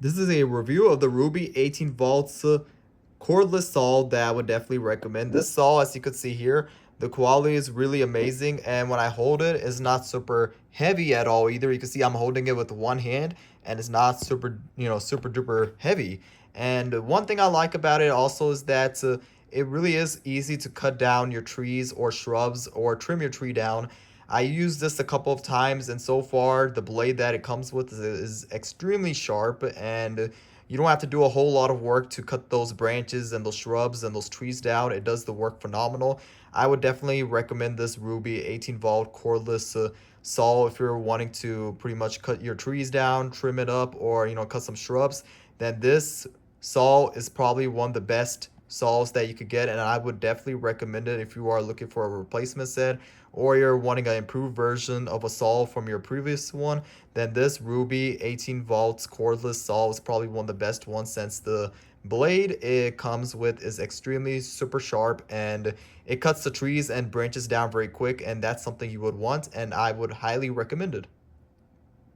This is a review of the RYOBI 18 volts cordless saw that I would definitely recommend. This saw, as you could see here, the quality is really amazing, and when I hold it, it's not super heavy at all either. You can see I'm holding it with one hand, and it's not super, super duper heavy. And one thing I like about it also is that it really is easy to cut down your trees or shrubs or trim your tree down. I used this a couple of times, and so far the blade that it comes with is extremely sharp, and you don't have to do a whole lot of work to cut those branches and those shrubs and those trees down. It does the work phenomenal. I would definitely recommend this RYOBI 18 volt cordless saw if you're wanting to pretty much cut your trees down, trim it up, or cut some shrubs. Then this saw is probably one of the best saws that you could get, and I would definitely recommend it if you are looking for a replacement set or you're wanting an improved version of a saw from your previous one. Then this RYOBI 18 volts cordless saw is probably one of the best ones, since the blade it comes with is extremely super sharp, and it cuts the trees and branches down very quick, and that's something you would want, and I would highly recommend it.